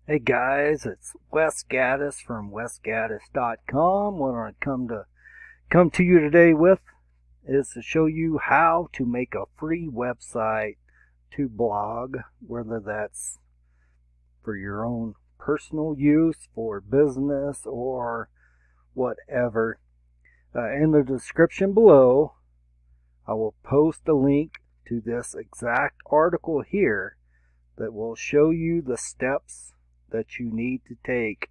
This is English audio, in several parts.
Hey guys, it's Wes Gaddis from wesgaddis.com. What I come to you today with is to show you how to make a free website to blog, whether that's for your own personal use, for business, or whatever. In the description below, I will post a link to this exact article here that will show you the steps that you need to take,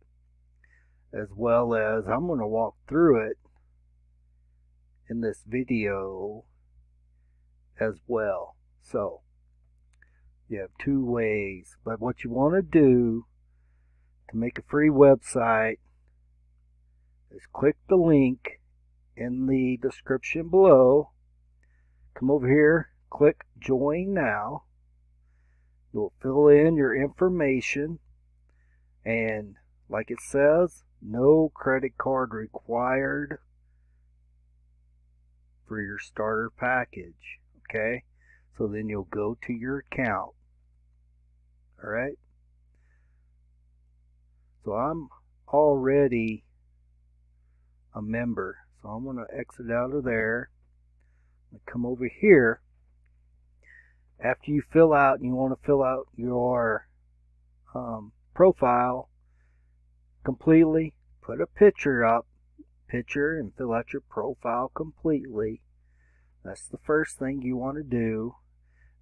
as well as I'm going to walk through it in this video as well. So you have two ways, but what you want to do to make a free website is click the link in the description below, come over here, click join now. You'll fill in your information, and like it says, no credit card required for your starter package. Okay, so then you'll go to your account. Alright, so I'm already a member, so I'm going to exit out of there and come over here. After you fill out, and you want to fill out your profile completely, put a picture up, and fill out your profile completely. That's the first thing you want to do.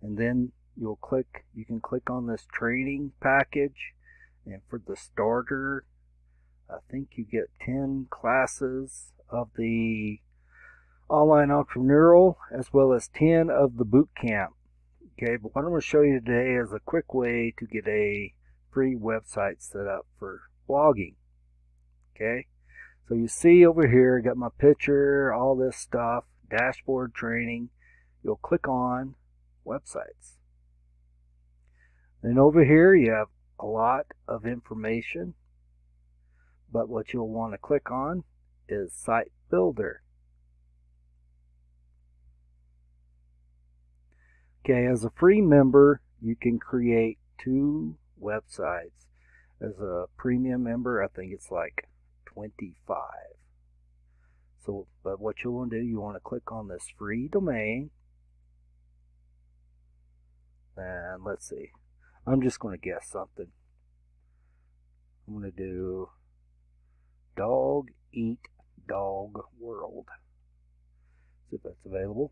And then you can click on this training package, and for the starter, I think you get 10 classes of the online entrepreneurial, as well as 10 of the boot camp. Okay, but what I'm going to show you today is a quick way to get a free website set up for blogging. Okay, so you see over here, I got my picture, all this stuff, dashboard training. You'll click on websites. Then over here you have a lot of information, but what you'll want to click on is Site Builder. Okay, as a free member, you can create 2 websites. As a premium member, I think it's like 25. So, but what you want to do, you want to click on this free domain. And let's see. I'm just going to guess something. I'm going to do Dog Eat Dog World. See if that's available.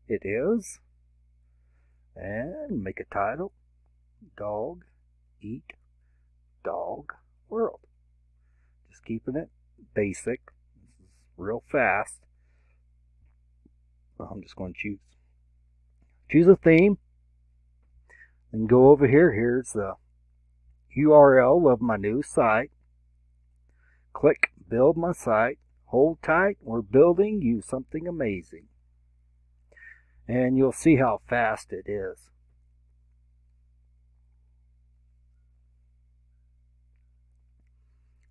It is. And make a title, Dog Eat Dog World. Just keeping it basic. This is real fast. I'm just going to choose a theme, and go over here. Here's the URL of my new site. Click build my site. Hold tight. We're building you something amazing. And you'll see how fast it is.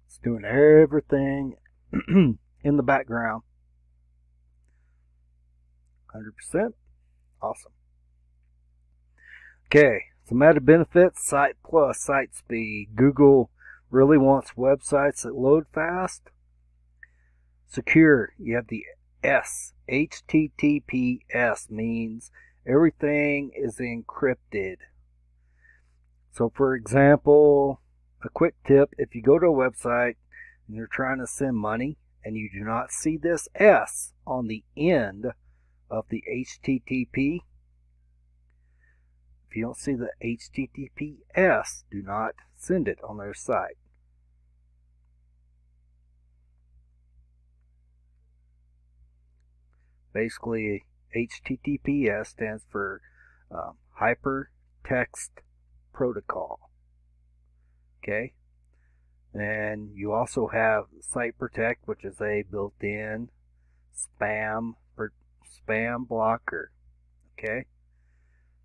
It's doing everything in the background. 100%. Awesome. Okay, some added benefits: Site Plus, site speed. Google really wants websites that load fast. Secure. You have the S. HTTPS means everything is encrypted. So for example, a quick tip: if you go to a website and you're trying to send money and you do not see this S on the end of the HTTP, if you don't see the HTTPS, do not send it on their site. Basically, HTTPS stands for Hypertext Protocol. Okay, and you also have Site Protect, which is a built-in spam blocker. Okay,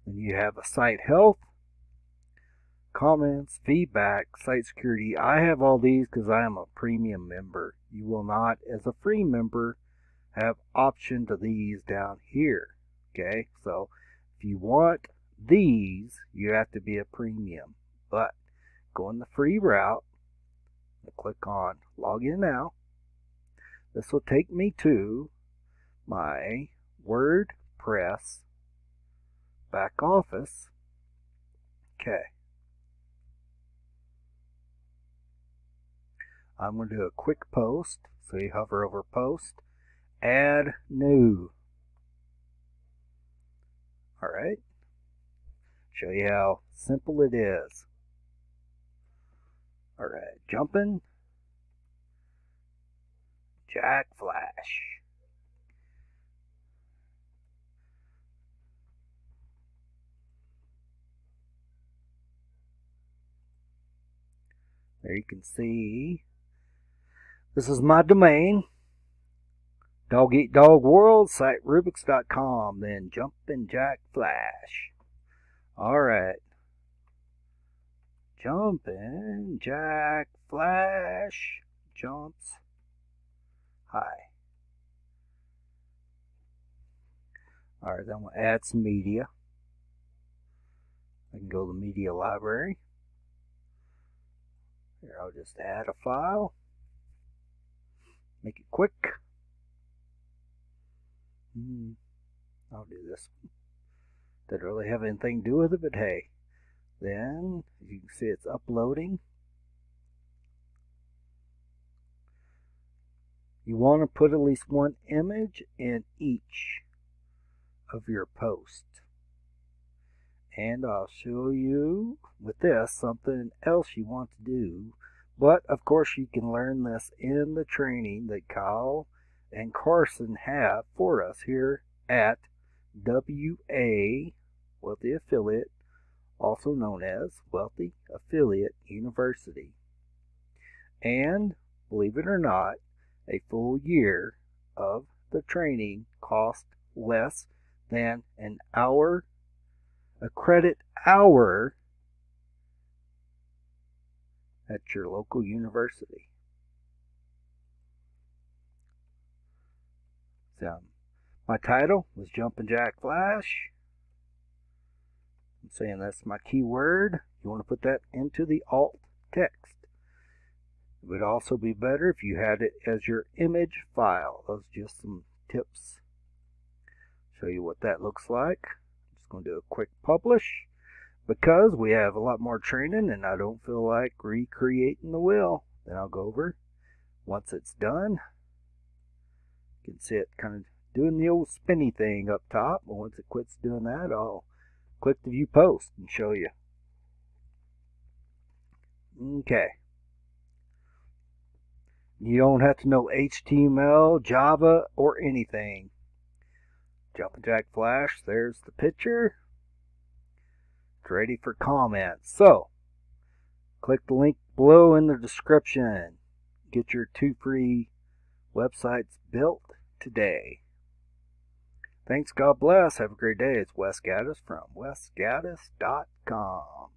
and you have a Site Health, comments, feedback, site security. I have all these because I am a premium member. You will not, as a free member, have option to these down here. Okay, so if you want these, you have to be a premium. But going the free route. I'll click on log in now. This will take me to my WordPress back office. Okay. I'm going to do a quick post. So you hover over post, add new. Alright. Show you how simple it is. Alright, jumping Jack Flash. There you can see this is my domain. Dog Eat Dog World, site Rubix.com, then Jumpin' Jack Flash. Alright. Jumpin' Jack Flash jumps high. Alright, then we'll add some media. I can go to the media library. Here, I'll just add a file. Make it quick. I'll do this. Doesn't really have anything to do with it, but hey. Then, as you can see, it's uploading. You want to put at least one image in each of your posts. And I'll show you with this something else you want to do. But, of course, you can learn this in the training that Kyle and Carson have for us here at WA, Wealthy Affiliate, also known as Wealthy Affiliate University. And, believe it or not, a full year of the training cost less than an hour, a credit hour at your local university. So, my title was Jumpin' Jack Flash. I'm saying that's my keyword. You want to put that into the alt text. It would also be better if you had it as your image file. Those are just some tips. Show you what that looks like. I'm just going to do a quick publish because we have a lot more training and I don't feel like recreating the wheel. Then I'll go over. Once it's done, you can see it kind of doing the old spinny thing up top. But once it quits doing that, I'll click the view post and show you. Okay. You don't have to know HTML, Java, or anything. Jumpin' Jack Flash, there's the picture. It's ready for comments. So, click the link below in the description. Get your 2 free websites built today. Thanks, God bless. Have a great day. It's Wes Gaddis from wesgaddis.com.